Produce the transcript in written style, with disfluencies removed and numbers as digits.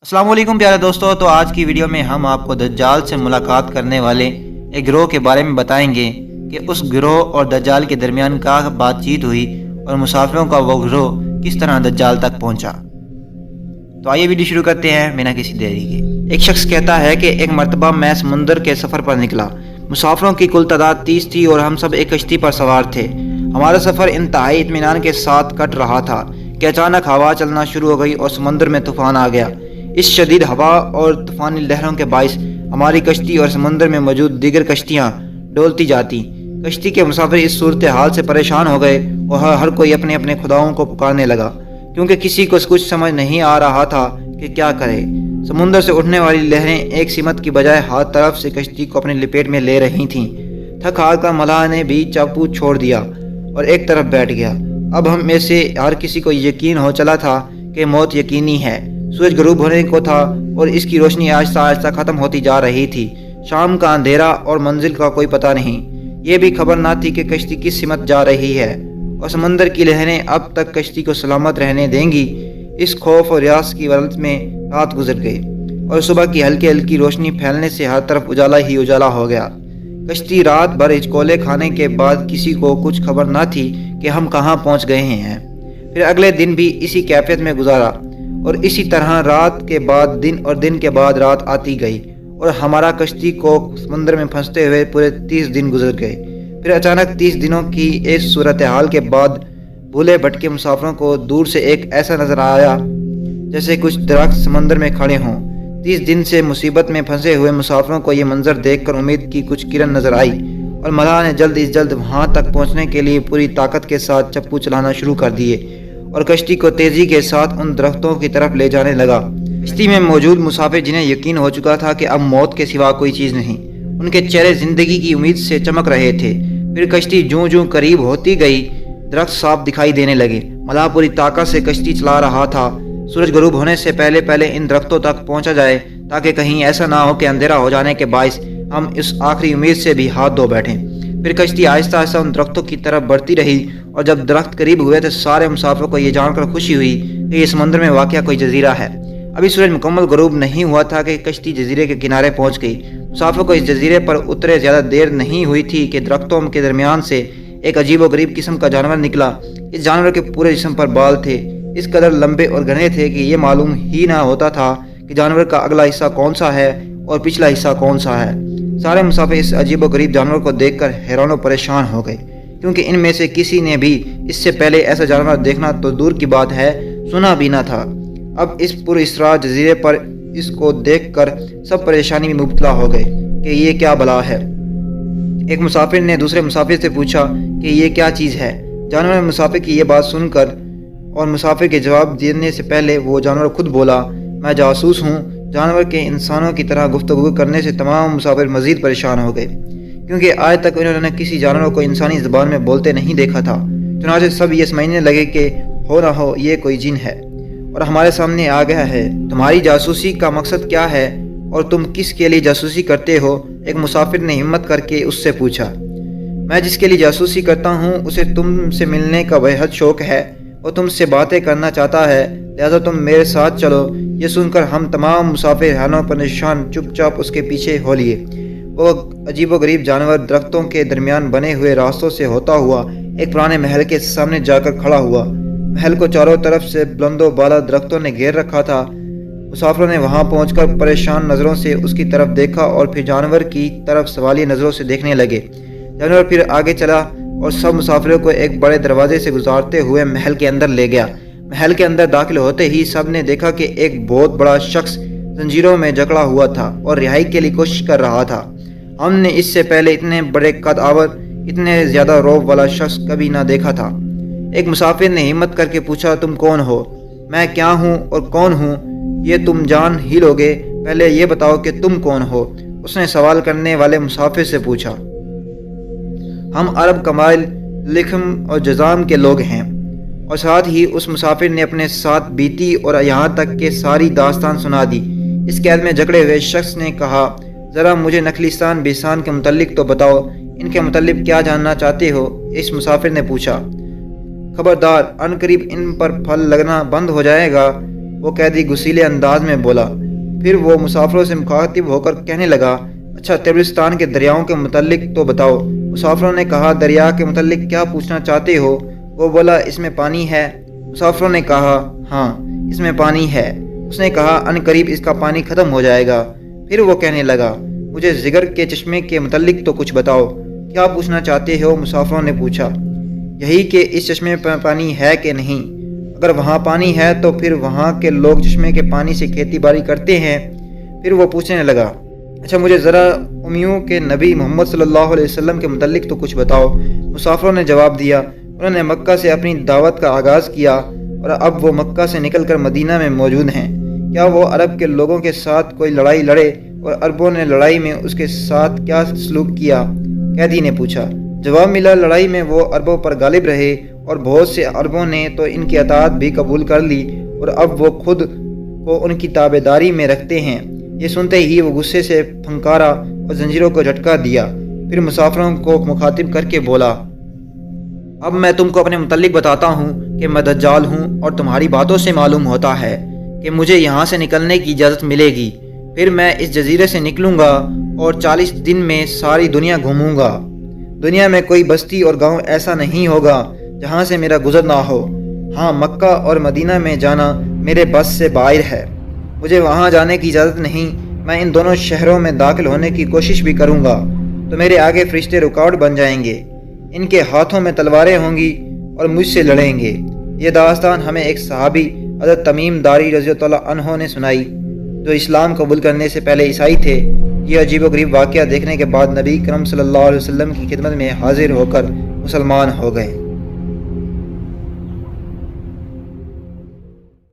अस्सलाम वालेकुम प्यारे दोस्तों। तो आज की वीडियो में हम आपको दज्जाल से मुलाकात करने वाले एक गिरोह के बारे में बताएंगे कि उस गिरोह और दज्जाल के दरमियान क्या बातचीत हुई और मुसाफिरों का वो गिरोह किस तरह दज्जाल तक पहुंचा। तो आइए वीडियो शुरू करते हैं बिना किसी देरी के। एक शख्स कहता है कि एक मरतबा मैं समुंदर के सफ़र पर निकला। मुसाफिरों की कुल तादाद 30 थी और हम सब एक कश्ती पर सवार थे। हमारा सफ़र इंतहाई इत्मीनान के साथ कट रहा था कि अचानक हवा चलना शुरू हो गई और समुंदर में तूफान आ गया। इस शदीद हवा और तूफ़ानी लहरों के बाइस हमारी कश्ती और समुंदर में मौजूद दीगर कश्तियाँ डोलती जाती। कश्ती के मुसाफिर इस सूरत हाल से परेशान हो गए और हर कोई अपने अपने खुदाओं को पुकारने लगा, क्योंकि किसी को कुछ समझ नहीं आ रहा था कि क्या करे। समुंदर से उठने वाली लहरें एक सिमत की बजाय हर तरफ से कश्ती को अपनी लपेट में ले रही थीं। थक हार कर मलाह ने भी चापू छोड़ दिया और एक तरफ बैठ गया। अब हम में से हर किसी को यकीन हो चला था कि मौत यकीनी है। सूरज गरूब होने को था और इसकी रोशनी आहिस्ता आहिस्ता ख़त्म होती जा रही थी। शाम का अंधेरा और मंजिल का कोई पता नहीं। ये भी खबर ना थी कि कश्ती किस सिमत जा रही है और समंदर की लहरें अब तक कश्ती को सलामत रहने देंगी। इस खौफ और यास की वलत में रात गुजर गई और सुबह की हल्की हल्की रोशनी फैलने से हर तरफ उजाला ही उजाला हो गया। कश्ती रात भर हिचकोले खाने के बाद किसी को कुछ खबर ना थी कि हम कहाँ पहुँच गए हैं। फिर अगले दिन भी इसी कैफियत में गुजारा और इसी तरह रात के बाद दिन और दिन के बाद रात आती गई और हमारा कश्ती को समुद्र में फंसते हुए पूरे 30 दिन गुजर गए। फिर अचानक 30 दिनों की इस सूरत हाल के बाद भूले भटके मुसाफिरों को दूर से एक ऐसा नज़र आया जैसे कुछ दरख्त समंदर में खड़े हों। 30 दिन से मुसीबत में फंसे हुए मुसाफिरों को ये मंजर देखकर उम्मीद की कुछ किरण नज़र आई और मलाह ने जल्द से जल्द वहाँ तक पहुँचने के लिए पूरी ताकत के साथ चप्पू चलाना शुरू कर दिए और कश्ती को तेज़ी के साथ उन दरख्तों की तरफ ले जाने लगा। कश्ती में मौजूद मुसाफिर जिन्हें यकीन हो चुका था कि अब मौत के सिवा कोई चीज़ नहीं, उनके चेहरे ज़िंदगी की उम्मीद से चमक रहे थे। फिर कश्ती जूं जूं करीब होती गई दरख्त साफ दिखाई देने लगे। मलाह पूरी ताकत से कश्ती चला रहा था। सूरज गरूब होने से पहले पहले इन दरख्तों तक पहुँचा जाए ताकि कहीं ऐसा ना हो कि अंधेरा हो जाने के बायस हम इस आखिरी उम्मीद से भी हाथ धो बैठें। फिर कश्ती आहिस्ता आहिस्ता उन दरख्तों की तरफ बढ़ती रही और जब दरख्त करीब हुए तो सारे मुसाफिरों को ये जानकर खुशी हुई कि ये समुद्र में वाक़या कोई जजीरा है। अभी सूरज मुकम्मल गरूब नहीं हुआ था कि कश्ती जजीरे के किनारे पहुंच गई। मुसाफिरों को इस जजीरे पर उतरे ज़्यादा देर नहीं हुई थी कि दरख्तों के दरमियान से एक अजीब व गरीब किस्म का जानवर निकला। इस जानवर के पूरे जिस्म पर बाल थे, इस कदर लंबे और घने थे कि ये मालूम ही ना होता था कि जानवर का अगला हिस्सा कौन सा है और पिछला हिस्सा कौन सा है। सारे मुसाफिर इस अजीब व गरीब जानवर को देखकर हैरान व परेशान हो गए, क्योंकि इनमें से किसी ने भी इससे पहले ऐसा जानवर देखना तो दूर की बात है, सुना भी ना था। अब इस पुरअसरार जजीरे पर इसको देखकर सब परेशानी में मुब्तला हो गए कि ये क्या बला है। एक मुसाफिर ने दूसरे मुसाफिर से पूछा कि ये क्या चीज़ है। जानवर ने मुसाफिर की ये बात सुनकर और मुसाफिर के जवाब देने से पहले वो जानवर खुद बोला, मैं जासूस हूँ। जानवर के इंसानों की तरह गुफ्तगू करने से तमाम मुसाफिर मज़ीद परेशान हो गए, क्योंकि आज तक उन्होंने किसी जानवर को इंसानी ज़बान में बोलते नहीं देखा था। चुनांचे सब ये समझने लगे कि हो ना हो ये कोई जिन है और हमारे सामने आ गया है। तुम्हारी जासूसी का मकसद क्या है और तुम किसके लिए जासूसी करते हो? एक मुसाफिर ने हिम्मत करके उससे पूछा। मैं जिसके लिए जासूसी करता हूँ उसे तुमसे मिलने का बेहद शौक़ है और तुमसे बातें करना चाहता है, लिहाजा तुम मेरे साथ चलो। ये सुनकर हम तमाम मुसाफिर हैरान परेशान चुपचाप उसके पीछे हो लिए। वो अजीबोगरीब जानवर दरख्तों के दरमियान बने हुए रास्तों से होता हुआ एक पुराने महल के सामने जाकर खड़ा हुआ। महल को चारों तरफ से बुलंदो बाला दरख्तों ने घेर रखा था। मुसाफिरों ने वहां पहुंचकर परेशान नज़रों से उसकी तरफ देखा और फिर जानवर की तरफ सवालिया नज़रों से देखने लगे। जानवर फिर आगे चला और सब मुसाफिरों को एक बड़े दरवाजे से गुजारते हुए महल के अंदर ले गया। महल के अंदर दाखिल होते ही सब ने देखा कि एक बहुत बड़ा शख्स जंजीरों में जकड़ा हुआ था और रिहाई के लिए कोशिश कर रहा था। हमने इससे पहले इतने बड़े कद आवर, इतने ज़्यादा रौब वाला शख्स कभी ना देखा था। एक मुसाफिर ने हिम्मत करके पूछा, तुम कौन हो? मैं क्या हूँ और कौन हूँ ये तुम जान ही लोगे, पहले ये बताओ कि तुम कौन हो? उसने सवाल करने वाले मुसाफिर से पूछा। हम अरब कबाइल लिखम और जजाम के लोग हैं। और साथ ही उस मुसाफिर ने अपने साथ बीती और यहाँ तक के सारी दास्तान सुना दी। इस कैद में जकड़े हुए शख्स ने कहा, ज़रा मुझे नखलिस्तान बिसान के मुतल्लिक तो बताओ, इनके मुतल्लिक क्या जानना चाहते हो? इस मुसाफिर ने पूछा। खबरदार, अनकरीब इन पर फल लगना बंद हो जाएगा वो कैदी गुस्सीले अंदाज में बोला। फिर वो मुसाफिरों से मुखातिब होकर कहने लगा, अच्छा तिब्रिस्तान के दरियाओं के मुतल्लिक तो बताओ। मुसाफिरों ने कहा, दरिया के मुतल्लिक क्या पूछना चाहते हो? वो बोला, इसमें पानी है। मुसाफिरों ने कहा, हाँ इसमें पानी है। उसने कहा, अनकरीब इसका पानी ख़त्म हो जाएगा। फिर वो कहने लगा, मुझे जिगर के चश्मे के मुतल्लिक तो कुछ बताओ, क्या पूछना चाहते हो? मुसाफिरों ने पूछा, यही कि इस चश्मे पर पानी है कि नहीं। अगर वहाँ पानी है तो फिर वहाँ के लोग चश्मे के पानी से खेती बाड़ी करते हैं। फिर वो पूछने लगा, अच्छा मुझे ज़रा उम्मियों के नबी मोहम्मद सल्लल्लाहु अलैहि वसल्लम के मुतल्लिक तो कुछ बताओ। मुसाफिरों ने जवाब दिया, उन्होंने मक्का से अपनी दावत का आगाज़ किया और अब वो मक्का से निकलकर मदीना में मौजूद हैं। क्या वो अरब के लोगों के साथ कोई लड़ाई लड़े और अरबों ने लड़ाई में उसके साथ क्या सलूक किया? कैदी ने पूछा। जवाब मिला, लड़ाई में वो अरबों पर गालिब रहे और बहुत से अरबों ने तो इनकी अताअत भी कबूल कर ली और अब वो खुद को उनकी ताबेदारी में रखते हैं। ये सुनते ही वो गुस्से से फंकारा और जंजीरों को झटका दिया। फिर मुसाफिरों को मुखातिब करके बोला, अब मैं तुमको अपने मुतल्लिक बताता हूँ कि मैं दज्जाल हूँ और तुम्हारी बातों से मालूम होता है कि मुझे यहाँ से निकलने की इजाज़त मिलेगी। फिर मैं इस जजीरे से निकलूँगा और 40 दिन में सारी दुनिया घूमूँगा। दुनिया में कोई बस्ती और गांव ऐसा नहीं होगा जहाँ से मेरा गुजर ना हो। हाँ, मक्का और मदीना में जाना मेरे बस से बाहर है, मुझे वहाँ जाने की इजाज़त नहीं। मैं इन दोनों शहरों में दाखिल होने की कोशिश भी करूँगा तो मेरे आगे फरिश्ते रुकावट बन जाएंगे। इनके हाथों में तलवारें होंगी और मुझसे लड़ेंगे। ये दास्तान हमें एक सहाबी हज़रत तमीम दारी रज़ियल्लाहु अन्हु ने सुनाई, जो इस्लाम कबूल करने से पहले ईसाई थे। ये अजीबोगरीब वाक़या देखने के बाद नबी करम सल्लल्लाहु अलैहि वसल्लम की खिदमत में हाजिर होकर मुसलमान हो गए।